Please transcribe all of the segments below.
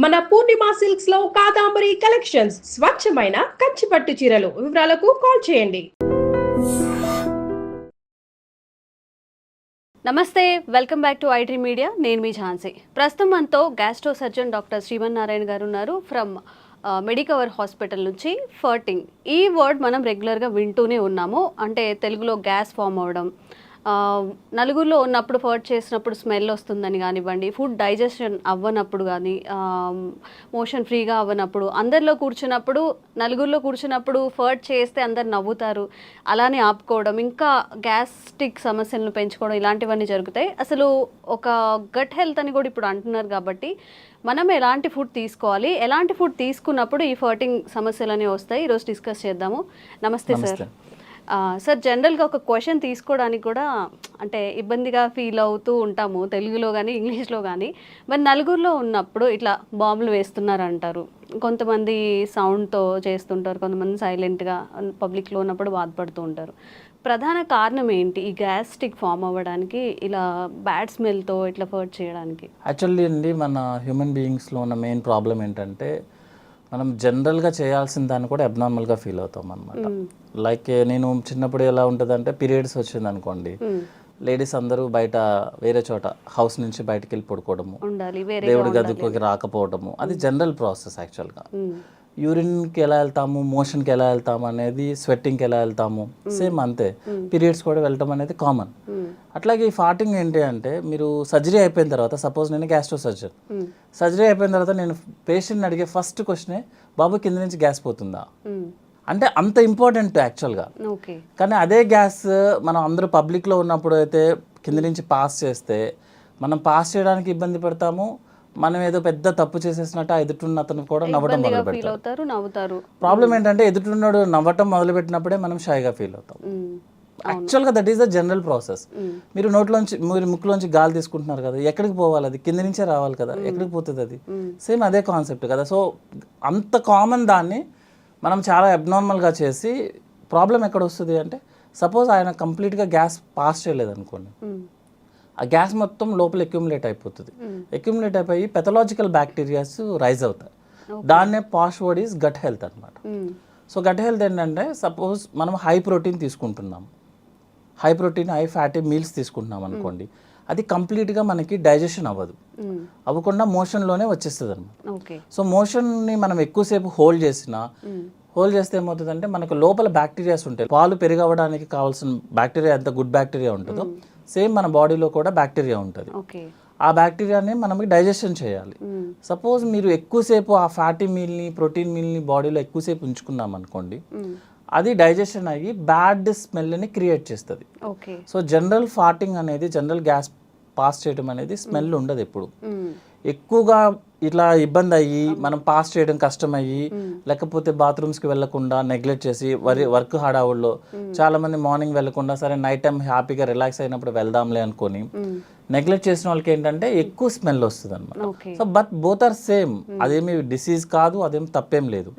మన పూర్ణిమ సిల్క్స్ లో కాదాంబరి కలెక్షన్స్ స్వచ్ఛమైన కంచి పట్టు చీరలు. వివరాలకు కాల్ చేయండి. నమస్తే, welcome back to iDream media. నేను మీ ఝాన్సీ. ప్రస్తుతం మనతో గ్యాస్ట్రో సర్జన్ డాక్టర్ శ్రీమన్నారాయణ గారు ఉన్నారు ఫ్రమ్ మెడికవర్ హాస్పిటల్ నుంచి. ఫర్టింగ్ ఈ వర్డ్ మనం రెగ్యులర్గా వింటూనే ఉన్నాము. అంటే తెలుగులో గ్యాస్ ఫామ్ అవ్వడం, నలుగురిలో ఉన్నప్పుడు ఫర్ట్ చేసినప్పుడు స్మెల్ వస్తుందని కానివ్వండి, ఫుడ్ డైజెషన్ అవ్వనప్పుడు కానీ, మోషన్ ఫ్రీగా అవ్వనప్పుడు, అందరిలో కూర్చున్నప్పుడు నలుగురిలో కూర్చున్నప్పుడు ఫర్ట్ చేస్తే అందరు నవ్వుతారు, అలానే ఆపుకోవడం, ఇంకా గ్యాస్ట్రిక్ సమస్యలను పెంచుకోవడం, ఇలాంటివన్నీ జరుగుతాయి. అసలు ఒక గట్ హెల్త్ అని కూడా ఇప్పుడు అంటున్నారు. కాబట్టి మనం ఎలాంటి ఫుడ్ తీసుకోవాలి, ఎలాంటి ఫుడ్ తీసుకున్నప్పుడు ఈ ఫర్టింగ్ సమస్యలనే వస్తాయి, ఈరోజు డిస్కస్ చేద్దాము. నమస్తే సార్. సార్, జనరల్గా ఒక క్వశ్చన్ తీసుకోవడానికి కూడా అంటే ఇబ్బందిగా ఫీల్ అవుతూ ఉంటాము, తెలుగులో కానీ ఇంగ్లీష్లో కానీ. మరి నలుగురిలో ఉన్నప్పుడు ఇట్లా బాంబులు వేస్తున్నారు అంటారు, కొంతమంది సౌండ్తో చేస్తుంటారు, కొంతమంది సైలెంట్గా పబ్లిక్లో ఉన్నప్పుడు బాధపడుతూ ఉంటారు. ప్రధాన కారణం ఏంటి ఈ గ్యాస్ట్రిక్ ఫామ్ అవ్వడానికి, ఇలా బ్యాడ్ స్మెల్తో ఇట్లా ఫర్ట్ చేయడానికి? యాక్చువల్లీ అండి, మన హ్యూమన్ బీయింగ్స్లో ఉన్న మెయిన్ ప్రాబ్లం ఏంటంటే మనం జనరల్గా చేయాల్సిన దాన్ని కూడా అబ్నార్మల్గా ఫీల్ అవుతాం అనమాట. లైక్ నేను చిన్నప్పుడు ఎలా ఉంటుందంటే, పీరియడ్స్ వచ్చింది అనుకోండి, లేడీస్ అందరూ బయట వేరే చోట హౌస్ నుంచి బయటకు వెళ్ళి పడుకోవడము, దేవుడి గదికి రాకపోవడము, అది జనరల్ ప్రాసెస్. యాక్చువల్గా యూరిన్కి ఎలా వెళ్తాము, మోషన్కి ఎలా వెళ్తాము అనేది, స్వెట్టింగ్కి ఎలా వెళ్తాము, సేమ్ అంతే పీరియడ్స్ కూడా వెళ్ళటం అనేది కామన్. అట్లాగే ఈ ఫార్టింగ్ ఏంటి అంటే, మీరు సర్జరీ అయిపోయిన తర్వాత, సపోజ్ నేను గ్యాస్ట్రో సర్జన్, సర్జరీ అయిపోయిన తర్వాత నేను పేషెంట్ని అడిగే ఫస్ట్ క్వశ్చనే, బాబు కింద నుంచి గ్యాస్ పోతుందా అంటే. అంత ఇంపార్టెంట్ యాక్చువల్గా. కానీ అదే గ్యాస్ మనం అందరూ పబ్లిక్లో ఉన్నప్పుడు అయితే కింద నుంచి పాస్ చేస్తే, మనం పాస్ చేయడానికి ఇబ్బంది పడతాము, మనం ఏదో పెద్ద తప్పు చేసేసినట్టు ఆ ఎదుటిన్న అతను కూడా నవ్వటం మొదలు పెడతారు. ప్రాబ్లం ఏంటంటే, ఎదుటిన్నాడు నవ్వటం మొదలుపెట్టినప్పుడే మనం షైగా ఫీల్ అవుతాం. యాక్చువల్గా that is the general process. మీరు నోట్లోంచి, మీరు ముక్కులోంచి గాలి తీసుకుంటున్నారు కదా, ఎక్కడికి పోవాలి? అది కింద నుంచే రావాలి కదా, ఎక్కడికి పోతుంది అది? సేమ్ అదే కాన్సెప్ట్ కదా. సో అంత కామన్ దాన్ని మనం చాలా అబ్నార్మల్గా చేసి, ప్రాబ్లం ఎక్కడ వస్తుంది అంటే, సపోజ్ ఆయన కంప్లీట్గా గ్యాస్ పాస్ చేయలేదు అనుకోండి, ఆ గ్యాస్ మొత్తం లోపల అక్యుములేట్ అయిపోతుంది. అక్యుములేట్ అయిపోయి పెథలాజికల్ బ్యాక్టీరియాస్ రైజ్ అవుతాయి. దాన్నే పాష్ వర్డ్ ఈజ్ గట్ హెల్త్ అనమాట. సో గట్ హెల్త్ ఏంటంటే, సపోజ్ మనం హై ప్రోటీన్ తీసుకుంటున్నాం, high protein high fatty meals తీసుకుంటున్నాం అనుకోండి, అది కంప్లీట్గా మనకి డైజెషన్ అవ్వకుండా మోషన్లోనే వచ్చేస్తుంది అనమాట. సో మోషన్ని మనం ఎక్కువసేపు హోల్డ్ చేస్తే ఏమవుతుందంటే, మనకు లోపల బ్యాక్టీరియాస్ ఉంటాయి. పాలు పెరిగవడానికి కావాల్సిన బ్యాక్టీరియా ఎంత గుడ్ బ్యాక్టీరియా ఉంటుందో, సేమ్ మన బాడీలో కూడా బ్యాక్టీరియా ఉంటుంది. ఆ బ్యాక్టీరియాని మనం డైజెషన్ చేయాలి. సపోజ్ మీరు ఎక్కువసేపు ఆ ఫ్యాటీ మీల్ని, ప్రోటీన్ మీల్ని బాడీలో ఎక్కువసేపు ఉంచుకున్నాం అనుకోండి, అది డైజెషన్ అయ్యి బ్యాడ్ స్మెల్ని క్రియేట్ చేస్తుంది. సో జనరల్ ఫార్టింగ్ అనేది, జనరల్ గ్యాస్ పాస్ చేయడం అనేది స్మెల్ ఉండదు ఎప్పుడు. ఎక్కువగా ఇట్లా ఇబ్బంది అయ్యి, మనం పాస్ చేయడం కష్టమయ్యి, లేకపోతే బాత్రూమ్స్కి వెళ్లకుండా నెగ్లెక్ట్ చేసి, వర్క్ హడావుల్లో చాలా మంది మార్నింగ్ వెళ్లకుండా, సరే నైట్ టైం హ్యాపీగా రిలాక్స్ అయినప్పుడు వెళ్దాంలే అనుకొని నెగ్లెక్ట్ చేసిన వాళ్ళకి ఏంటంటే ఎక్కువ స్మెల్ వస్తుంది అనమాట. So but both are same. అదేమి డిసీజ్ కాదు, అదేం తప్పేం లేదు.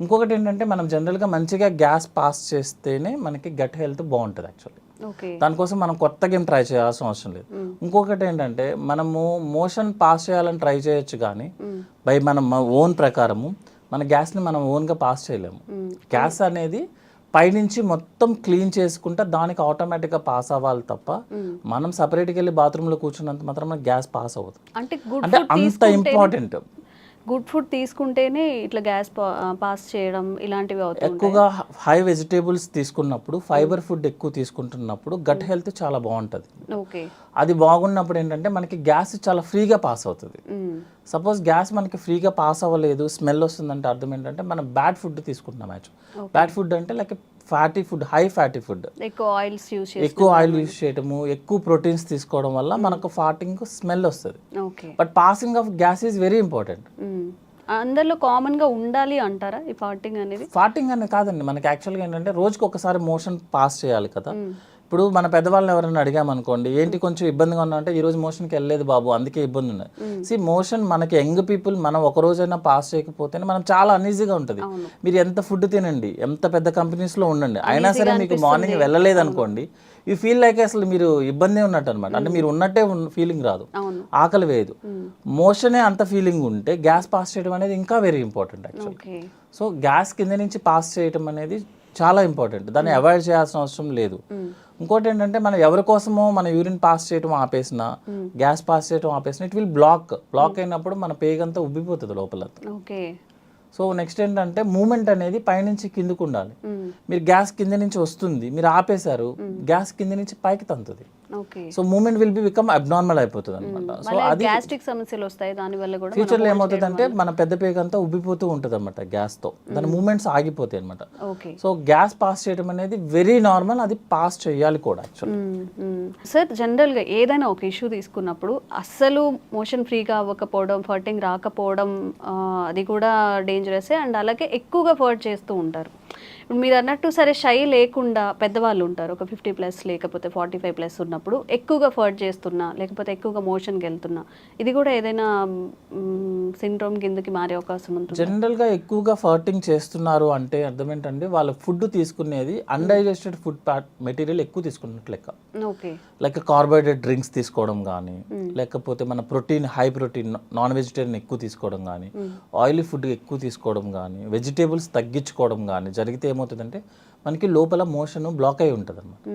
ఇంకొకటి ఏంటంటే, మనం జనరల్గా మంచిగా గ్యాస్ పాస్ చేస్తేనే మనకి గట్ హెల్త్ బాగుంటుంది యాక్చువల్లీ. దానికోసం మనం కొత్తగా ఏం ట్రై చేయాల్సిన అవసరం లేదు. ఇంకొకటి ఏంటంటే, మనము మోషన్ పాస్ చేయాలని ట్రై చేయొచ్చు, కానీ బై మన ఓన్ ప్రకారము మన గ్యాస్ని మనం ఓన్గా పాస్ చేయలేము. గ్యాస్ అనేది పైనుంచి మొత్తం క్లీన్ చేసుకుంటే దానికి ఆటోమేటిక్గా పాస్ అవ్వాలి తప్ప, మనం సపరేట్గా వెళ్ళి బాత్రూంలో కూర్చున్నంత మాత్రం గ్యాస్ పాస్ అవ్వదు. అంటే అంత ఇంపార్టెంట్. గుడ్ ఫుడ్ తీసుకుంటేనే ఇట్లా గ్యాస్ పాస్ చేయడం ఇలాంటివి అవుతాయి. ఎక్కువగా హై వెజిటేబుల్స్ తీసుకున్నప్పుడు, ఫైబర్ ఫుడ్ ఎక్కువ తీసుకుంటున్నప్పుడు గట్ హెల్త్ చాలా బాగుంటుంది. అది బాగున్నప్పుడు ఏంటంటే, మనకి గ్యాస్ చాలా ఫ్రీగా పాస్ అవుతుంది. సపోజ్ గ్యాస్ మనకి ఫ్రీగా పాస్ అవ్వలేదు, స్మెల్ వస్తుందంటే అర్థం ఏంటంటే, మనం బ్యాడ్ ఫుడ్ తీసుకుంటున్నాం. బ్యాడ్ ఫుడ్ అంటే like fatty food, high fatty food, ఎక్కువ ఆయిల్ యూస్ చేయడము, ఎక్కువ ప్రోటీన్స్ తీసుకోవడం వల్ల మనకు ఫార్టింగ్ స్మెల్ వస్తుంది. But passing of gas is very important. అందరిలో కామన్ గా ఉండాలి అంటారా ఈ ఫార్టింగ్ అనేది? ఫార్టింగ్ అనేది కాదండి, మనకి యాక్చువల్గా ఏంటంటే రోజుకి ఒకసారి మోషన్ పాస్ చేయాలి కదా. ఇప్పుడు మన పెద్దవాళ్ళని ఎవరైనా అడిగామనుకోండి, ఏంటి కొంచెం ఇబ్బందిగా ఉన్నా అంటే, ఈ రోజు మోషన్కి వెళ్ళలేదు బాబు అందుకే ఇబ్బంది ఉన్నది. మోషన్ మనకి యంగ్ పీపుల్, మనం ఒక రోజైనా పాస్ చేయకపోతేనే మనం చాలా అన్ఈజీగా ఉంటుంది. మీరు ఎంత ఫుడ్ తినండి, ఎంత పెద్ద కంపెనీస్లో ఉండండి, అయినా సరే మీకు మార్నింగ్ వెళ్ళలేదు అనుకోండి, యూ ఫీల్ లైక్ అసలు మీరు ఇబ్బంది ఉన్నట్టు అనమాట. అంటే మీరు ఉన్నట్టే ఫీలింగ్ రాదు, అవును. ఆకలి వేయదు. మోషనే అంత ఫీలింగ్ ఉంటే గ్యాస్ పాస్ చేయడం అనేది ఇంకా very important actual. Okay. So gas కింద నుంచి పాస్ చేయడం అనేది చాలా ఇంపార్టెంట్, దాన్ని అవాయిడ్ చేయాల్సిన అవసరం లేదు. ఇంకోటి ఏంటంటే మనం ఎవరి కోసమో మన యూరిన్ పాస్ చేయడం ఆపేసిన, గ్యాస్ పాస్ చేయడం ఆపేసిన, ఇట్ విల్ బ్లాక్ అయినప్పుడు మన పేగంతా ఉబ్బిపోతుంది లోపల. ఓకే. సో నెక్స్ట్ ఏంటంటే మూమెంట్ అనేది పైనుంచి కిందకు ఉండాలి. మీరు గ్యాస్ కింద నుంచి వస్తుంది, మీరు ఆపేశారు, గ్యాస్ కింద నుంచి పైకి తంతుంది. Okay. So moment will be become abnormal అయిపోతుంది అనమాట. సో అది గ్యాస్ట్రిక్ సమస్యలు వస్తాయి దాని వల్ల కూడా. ఫ్యూచర్లో ఏమవుతుందంటే మన పెద్ద పేగంతా ఉబ్బిపోతూ ఉంటుంది అనమాట గ్యాస్తో, దాని మూమెంట్స్ ఆగిపోతాయి అనమాట. ఓకే. సో గ్యాస్ పాస్ చేయడం అనేది వెరీ నార్మల్, అది పాస్ చేయాలి కూడా యాక్చువల్లీ. సార్ జనరల్గా ఏదైనా ఒక ఇష్యూ తీసుకున్నప్పుడు అస్సలు మోషన్ ఫ్రీగా అవ్వకపోవడం, ఫర్టింగ్ రాకపోవడం అది కూడా డేంజరసే. అండ్ అలాగే ఎక్కువగా ఫర్ట్ చేస్తూ ఉంటారు. ఇప్పుడు మీరు అన్నట్టు సరే షై లేకుండా పెద్దవాళ్ళు ఉంటారు, ఒక 50+ లేకపోతే 45+ ఉన్నప్పుడు ఎక్కువగా ఫర్ట్ చేస్తున్నా లేకపోతే ఎక్కువగా మోషన్కి వెళ్తున్నా, ఇది కూడా ఏదైనా సిండ్రోమ్ కిందకి మారే అవకాశం ఉంటుంది? జనరల్గా ఎక్కువగా ఫర్టింగ్ చేస్తున్నారు అంటే అర్థం ఏంటంటే వాళ్ళు ఫుడ్ తీసుకునేది అన్డైజెస్టెడ్ ఫుడ్ మెటీరియల్ ఎక్కువ తీసుకున్నట్లు లెక్క. ఓకే. లైక్ కార్బోహైడ్రేట్ డ్రింక్స్ తీసుకోవడం కానీ, లేకపోతే మన protein high protein non vegetarian ఎక్కువ తీసుకోవడం కానీ, ఆయిలీ ఫుడ్ ఎక్కువ తీసుకోవడం కానీ, వెజిటేబుల్స్ తగ్గించుకోవడం కానీ జరిగితే ఏమవుతుందంటే మనకి లోపల మోషన్ బ్లాక్ అయి ఉంటుంది అనమాట.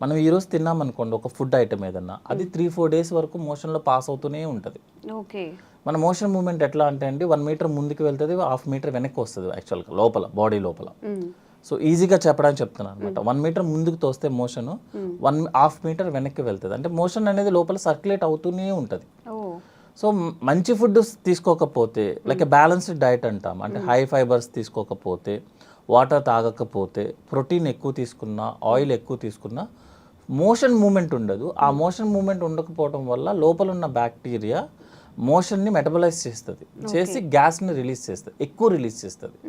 మనం ఈరోజు తిన్నాం అనుకోండి ఒక ఫుడ్ ఐటమ్ ఏదన్నా, అది 3-4 డేస్ వరకు మోషన్లో పాస్ అవుతూనే ఉంటుంది. ఓకే. మన మోషన్ మూమెంట్ ఎట్లా అంటే అండి 1 మీటర్ ముందుకు వెళ్తుంది, 1/2 మీటర్ వెనక్కి వస్తుంది యాక్చువల్గా లోపల బాడీ లోపల. సో ఈజీగా చెప్పడానికి చెప్తున్నాను అనమాట. 1 మీటర్ ముందుకు తోస్తే మోషన్ 1/2 మీటర్ వెనక్కి వెళ్తుంది. అంటే మోషన్ అనేది లోపల సర్క్యులేట్ అవుతూనే ఉంటుంది. సో మంచి ఫుడ్ తీసుకోకపోతే, లైక్ బ్యాలెన్స్డ్ డైట్ అంటాం, అంటే హై ఫైబర్స్ తీసుకోకపోతే, వాటర్ తాగకపోతే, ప్రోటీన్ ఎక్కువ తీసుకున్నా, ఆయిల్ ఎక్కువ తీసుకున్నా మోషన్ మూమెంట్ ఉండదు. ఆ మోషన్ మూమెంట్ ఉండకపోవడం వల్ల లోపల ఉన్న బ్యాక్టీరియా మోషన్ని మెటబలైజ్ చేస్తుంది, చేసి గ్యాస్ని రిలీజ్ చేస్తుంది, ఎక్కువ రిలీజ్ చేస్తుంది.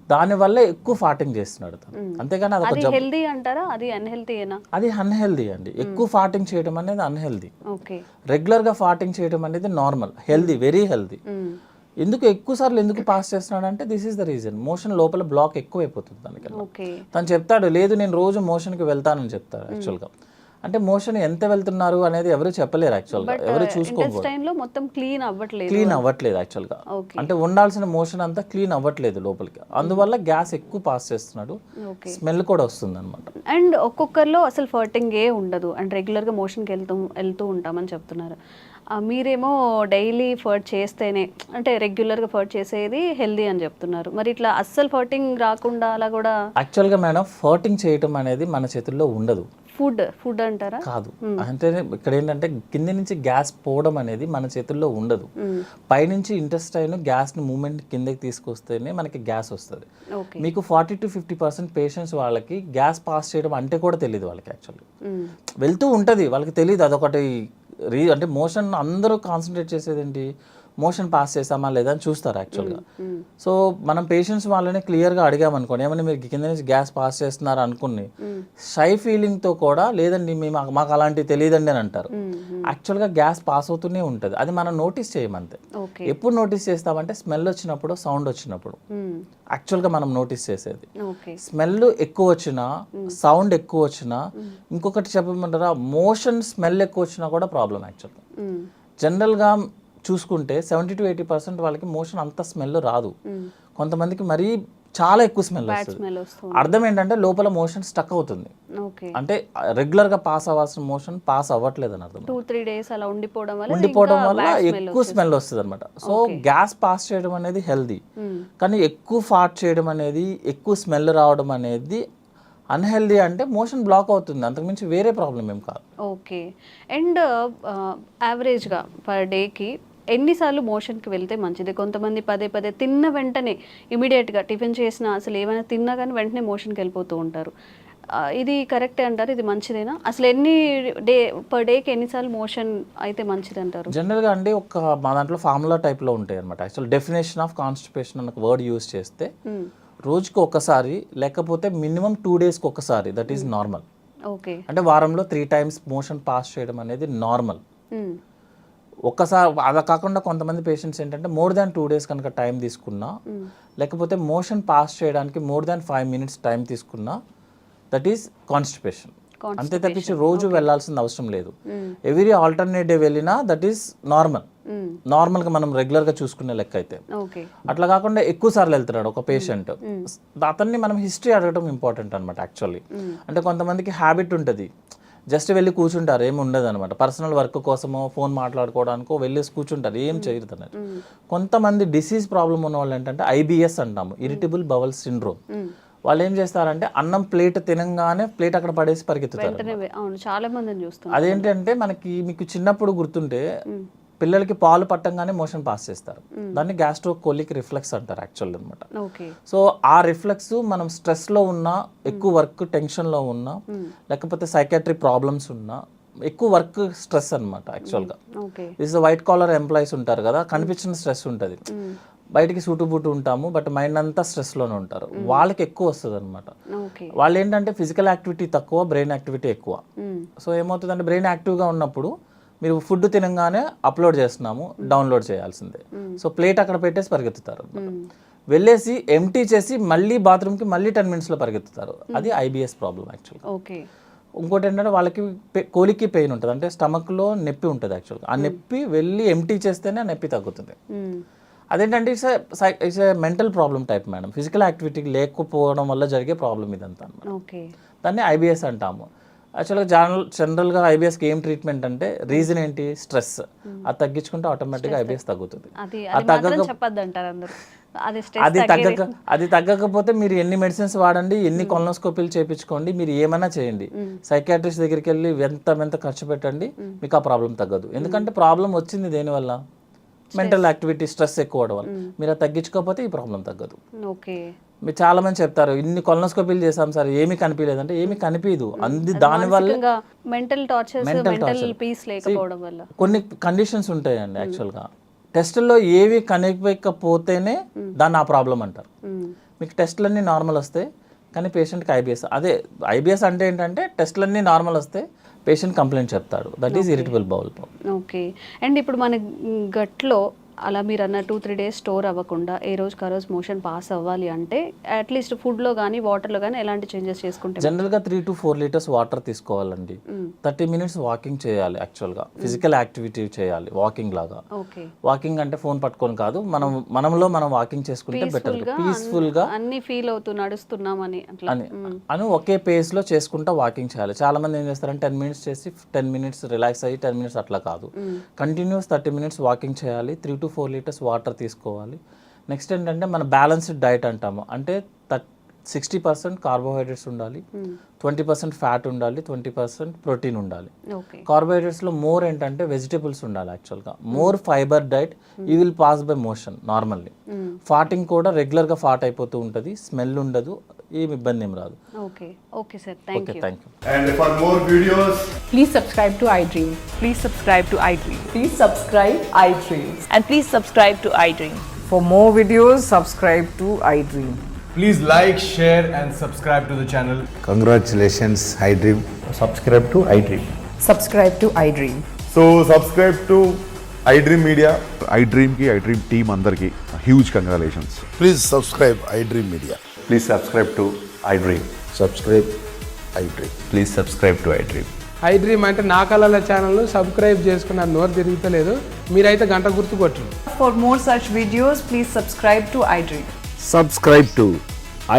దానివల్ల ఎక్కువ ఫార్టింగ్ చేస్తున్నాడు తను. అంతేగాని అది హెల్దీ అంటారా? అది అన్హెల్దీయేనా? అది అన్హెల్దీ అండి. ఎక్కువ ఫార్టింగ్ చేయడం అనేది అన్హెల్దీ. ఓకే. రెగ్యులర్గా ఫార్టింగ్ చేయడం అనేది నార్మల్, హెల్దీ, వెరీ హెల్దీ. ఎందుకు ఎక్కువ సార్లు ఎందుకు పాస్ చేస్తున్నాడు అంటే this is the reason, motion లోపల బ్లాక్ ఎక్కువ అయిపోతుంది దానికి. తను చెప్తాడు లేదు నేను రోజు మోషన్కి వెళ్తానని చెప్తాడు యాక్చువల్గా. అంటే మోషన్ ఎంత వెళ్తున్నారు అనేది ఎవరు చెప్పలేరు యాక్చువల్గా, ఎవరు చూసుకోకూడదు. మొత్తం క్లీన్ అవ్వట్లేదు యాక్చువల్గా. అంటే ఉండాల్సిన మోషన్ అంతా క్లీన్ అవ్వట్లేదు లోపలికి, అందువల్ల గ్యాస్ ఎక్కువ పాస్ చేస్తున్నాడు, స్మెల్ కూడా వస్తుంది అనమాట. అండ్ ఒక్కొక్కరిలో అసలు ఫర్టింగ్ ఏ ఉండదు, అండ్ రెగ్యులర్గా మోషన్కి వెళ్తూ ఉంటామని చెప్తున్నారు. మీరేమో డైలీ ఫర్ట్ చేస్తేనే, అంటే రెగ్యులర్గా ఫర్ట్ చేసేది హెల్దీ అని చెప్తున్నారు. మరి ఇట్లా అస్సలు ఫర్టింగ్ రాకుండా అలా కూడా? యాక్చువల్గా మేడం ఫర్టింగ్ చేయటం అనేది మన చేతుల్లో ఉండదు. ఫుడ్ అంటారా? కాదు. అంటే ఇక్కడ ఏంటంటే కింద నుంచి గ్యాస్ పోవడం అనేది మన చేతుల్లో ఉండదు. పైనుంచి ఇంటెస్టైన్ గ్యాస్ని మూమెంట్ కిందకి తీసుకొస్తేనే మనకి గ్యాస్ వస్తుంది. మీకు 40-50% పేషెంట్స్ వాళ్ళకి గ్యాస్ పాస్ చేయడం అంటే కూడా తెలియదు వాళ్ళకి. యాక్చువల్లీ వెళ్తూ ఉంటుంది, వాళ్ళకి తెలియదు. అదొకటి అంటే మోషన్ అందరూ కాన్సన్ట్రేట్ చేసేది ఏంటి, మోషన్ పాస్ చేసామా లేదా అని చూస్తారు యాక్చువల్గా. సో మనం పేషెంట్స్ వాళ్ళని క్లియర్గా అడిగామనుకోండి, ఏమన్నా మీరు కింద నుంచి గ్యాస్ పాస్ చేస్తున్నారు అనుకుని షై ఫీలింగ్తో కూడా లేదండి మాకు అలాంటివి తెలియదండి అని అంటారు. యాక్చువల్గా గ్యాస్ పాస్ అవుతూనే ఉంటుంది, అది మనం నోటీస్ చేయమంతే. ఎప్పుడు నోటీస్ చేస్తామంటే స్మెల్ వచ్చినప్పుడు, సౌండ్ వచ్చినప్పుడు యాక్చువల్గా మనం నోటీస్ చేసేది. స్మెల్ ఎక్కువ వచ్చినా, సౌండ్ ఎక్కువ వచ్చినా, ఇంకొకటి చెప్పమంటారా, మోషన్ స్మెల్ ఎక్కువ వచ్చినా కూడా ప్రాబ్లం యాక్చువల్గా. జనరల్గా చూసుకుంటే 70-80% వాళ్ళకి మోషన్ అంత స్మెల్ రాదు, కొంతమందికి మరీ చాలా ఎక్కువ స్మెల్ వస్తుంది. అర్థం ఏంటంటే లోపల మోషన్ స్టక్ అవుతుంది, అంటే రెగ్యులర్గా పాస్ అవ్వాల్సిన మోషన్ పాస్ అవ్వట్లేదు అని అర్థం. 2-3 days అలా ఉండిపోవడం వల్ల ఎక్కువ స్మెల్ వస్తుంది అనమాట. సో గ్యాస్ పాస్ చేయడం అనేది హెల్దీ, కానీ ఎక్కువ ఫార్ట్ చేయడం అనేది, ఎక్కువ స్మెల్ రావడం అనేది అన్హెల్దీ. అంటే మోషన్ బ్లాక్ అవుతుంది, అంతకుమించి వేరే ప్రాబ్లం ఏం కాదు. ఓకే. అండ్ యావరేజ్గా పర్ డేకి ఎన్నిసార్లు మోషన్కి వెళ్తే మంచిది? కొంతమంది పదే తిన్న వెంటనే ఇమీడియట్గా టిఫిన్ చేసినా, అసలు ఏమైనా తిన్నా కానీ వెంటనే మోషన్కి వెళ్ళిపోతూ ఉంటారు. ఇది కరెక్టే అంటారు? ఇది మంచిదేనా? అసలు పర్ డేకి ఎన్నిసార్లు మోషన్ అయితే మంచిది అంటారు? జనరల్గా అండి మా దాంట్లో ఫార్ములా టైప్లో ఉంటాయి అనమాట. యాక్చువల్ డెఫినేషన్ ఆఫ్ కాన్స్టిపేషన్ అన్న వర్డ్ యూజ్ చేస్తే రోజుకి ఒకసారి, లేకపోతే మినిమం 2 daysకి ఒకసారి, దట్ ఈస్ నార్మల్. ఓకే. అంటే వారంలో 3 times మోషన్ పాస్ చేయడం అనేది నార్మల్. ఒక్కసారి అలా కాకుండా కొంతమంది పేషెంట్స్ ఏంటంటే మోర్ దాన్ 2 days కనుక టైం తీసుకున్నా, లేకపోతే మోషన్ పాస్ చేయడానికి మోర్ దాన్ 5 minutes టైం తీసుకున్నా, దట్ ఈస్ కాన్స్టిపేషన్. అంతే తప్పించి రోజు వెళ్ళాల్సిన అవసరం లేదు. ఎవ్రీ ఆల్టర్నేట్ డే వెళ్ళినా దట్ ఈస్ నార్మల్గా మనం రెగ్యులర్గా చూసుకునే లెక్క అయితే. అట్లా కాకుండా ఎక్కువ సార్లు వెళ్తున్నాడు ఒక పేషెంట్, అతన్ని మనం హిస్టరీ అడగడం ఇంపార్టెంట్ అనమాట యాక్చువల్లీ. అంటే కొంతమందికి హ్యాబిట్ ఉంటుంది, జస్ట్ వెళ్ళి కూర్చుంటారు, ఏమి ఉండదు అనమాట. పర్సనల్ వర్క్ కోసమో ఫోన్ మాట్లాడుకోవడానికో వెళ్ళేసి కూర్చుంటారు, ఏం చేయరు అన్నట్టు. కొంతమంది డిసీజ్ ప్రాబ్లం ఉన్న వాళ్ళు ఏంటంటే IBS అంటాము, ఇరిటబుల్ బవల్ సిండ్రోమ్. వాళ్ళు ఏం చేస్తారంటే అన్నం ప్లేట్ తినంగానే ప్లేట్ అక్కడ పడేసి పరిగెత్తుతారు. చాలా మందిని చూస్తాం. అదేంటంటే మీకు చిన్నప్పుడు గుర్తుంటే పిల్లలకి పాలు పట్టంగానే మోషన్ పాస్ చేస్తారు, దాన్ని గ్యాస్ట్రోకోలిక్ రిఫ్లెక్స్ అంటారు యాక్చువల్ అనమాట. సో ఆ రిఫ్లెక్స్ మనం స్ట్రెస్లో ఉన్నా, ఎక్కువ వర్క్ టెన్షన్లో ఉన్నా, లేకపోతే సైకాట్రిక్ ప్రాబ్లమ్స్ ఉన్నా, ఎక్కువ వర్క్ స్ట్రెస్ అనమాట యాక్చువల్గా. దిస్ వైట్ కాలర్ ఎంప్లాయీస్ ఉంటారు కదా, కనిపించిన స్ట్రెస్ ఉంటుంది, బయటికి సూటుబూటు ఉంటాము బట్ మైండ్ అంతా స్ట్రెస్లోనే ఉంటారు, వాళ్ళకి ఎక్కువ వస్తుంది అనమాట. వాళ్ళు ఏంటంటే ఫిజికల్ యాక్టివిటీ తక్కువ, బ్రెయిన్ యాక్టివిటీ ఎక్కువ. సో ఏమవుతుందంటే బ్రెయిన్ యాక్టివ్గా ఉన్నప్పుడు మీరు ఫుడ్ తినగానే అప్లోడ్ చేస్తున్నాము, డౌన్లోడ్ చేయాల్సిందే. సో ప్లేట్ అక్కడ పెట్టేసి పరిగెత్తుతారు, వెళ్ళేసి ఎంటీ చేసి మళ్ళీ బాత్రూమ్కి మళ్ళీ 10 minutesలో పరిగెత్తుతారు. అది IBS ప్రాబ్లం యాక్చువల్గా. ఇంకోటి ఏంటంటే వాళ్ళకి కోలికి పెయిన్ ఉంటుంది, అంటే స్టమక్లో నొప్పి ఉంటుంది యాక్చువల్గా. ఆ నొప్పి వెళ్ళి ఎంటీ చేస్తేనే ఆ నొప్పి తగ్గుతుంది. అదేంటంటే it's a mental problem type madam, physical activity లేకపోవడం వల్ల జరిగే ప్రాబ్లం ఇదంతా అనమాట. దాన్ని IBS అంటాము. యాక్చువల్గా జనరల్గా IBSకి ఏం ట్రీట్మెంట్ అంటే రీజన్ ఏంటి, స్ట్రెస్. అది తగ్గించుకుంటే ఆటోమేటిక్గా IBS తగ్గుతుంది. అది తగ్గకపోతే మీరు ఎన్ని మెడిసిన్స్ వాడండి, ఎన్ని కొలనోస్కోపీలు చేయించుకోండి, మీరు ఏమైనా చేయండి, సైకాట్రిస్ట్ దగ్గరికి వెళ్ళి ఎంత ఖర్చు పెట్టండి, మీకు ఆ ప్రాబ్లం తగ్గదు. ఎందుకంటే ప్రాబ్లం వచ్చింది దేనివల్ల, మెంటల్ యాక్టివిటీ, స్ట్రెస్ ఎక్కువ అవడం వల్ల. మీరు అది తగ్గించుకోకపోతే ఈ ప్రాబ్లం తగ్గదు. మీరు చాలా మంది చెప్తారు ఇన్ని కొలనోస్కోపీలు చేసాం సార్ ఏమీ కనిపించలేదంటే, ఏమీ కనిపించదు. దానివల్ల కొన్ని కండిషన్స్ ఉంటాయండి యాక్చువల్గా. టెస్టుల్లో ఏవి కనిపించకపోతేనే దాన్ని ఆ ప్రాబ్లం అంటారు. మీకు టెస్టులన్నీ నార్మల్ వస్తే కానీ పేషెంట్కి IBS. అదే IBS అంటే ఏంటంటే టెస్టులన్నీ నార్మల్ వస్తే పేషెంట్ కంప్లైంట్ చెప్తాడు, that is irritable bowel problem. Okay. And ఇప్పుడు మన గట్లో అలా మీరు అన్న 2-3 days స్టోర్ అవ్వకుండా ఏ రోజుకి ఆ రోజు మోషన్ పాస్ అవ్వాలి అంటే అట్లీస్ట్ ఫుడ్లో కానీ వాటర్లో కానీ ఎలాంటి చేంజెస్ చేసుకుంటే? జనరల్గా 3 to 4 liters వాటర్ తీసుకోవాలండి. 30 minutes వాకింగ్ చేయాలి యాక్చువల్గా, ఫిజికల్ యాక్టివిటీ చేయాలి వాకింగ్ లాగా. వాకింగ్ అంటే ఫోన్ పట్టుకొని కాదు, మనం వాకింగ్ చేసుకుంటే బెటర్, పీస్ఫుల్గా అన్ని ఫీల్ అవుతూ నడుస్తున్నామని అని ఒకే పేస్లో చేసుకుంటా వాకింగ్ చేయాలి. చాలా మంది ఏం చేస్తారంటే 10 minutes చేసి 10 minutes రిలాక్స్ అయ్యి 10 minutes అట్లా కాదు, కంటిన్యూస్ 30 minutes వాకింగ్ చేయాలి, 3 to 4 liters వాటర్ తీసుకోవాలి. నెక్స్ట్ ఏంటంటే మన బ్యాలెన్స్డ్ డైట్ అంటాము, అంటే 60% కార్బోహైడ్రేట్స్ ఉండాలి, 20% ఫ్యాట్ ఉండాలి, 20% ప్రోటీన్ ఉండాలి. కార్బోహైడ్రేట్స్లో మోర్ ఏంటంటే వెజిటేబుల్స్ ఉండాలి యాక్చువల్గా, more fibre diet, you will pass by motion normally. ఫాటింగ్ కూడా రెగ్యులర్గా ఫాట్ అయిపోతూ ఉంటుంది, స్మెల్ ఉండదు, ఏం ఇబ్బంది ఏం రాదు. Okay sir, thank you. And for more videos, please subscribe to iDream. Please subscribe to iDream. Please subscribe iDream. And please subscribe to iDream. For more videos, subscribe to iDream. please like, share and subscribe to the channel. Congratulations, iDream. Subscribe to iDream. Subscribe to iDream. So subscribe to iDream Media. iDream ki iDream team andarki huge congratulations. Please subscribe iDream Media. Please subscribe to iDream. Subscribe iDream. Please subscribe to iDream. iDream అంటే నా కళల ఛానల్ను subscribe చేసుకున్న నోరు తిరుగుతలేదు, మీరైతే గంట గుర్తు కొట్టండి. For more such videos, please subscribe to iDream. Subscribe to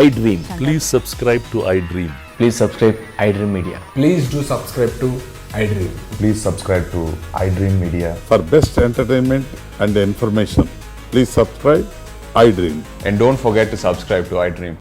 iDream. Please subscribe to iDream. Please subscribe iDream Media. Please do subscribe to iDream. Please subscribe to iDream Media. For best entertainment and information, please subscribe iDream. And don't forget to subscribe to iDream.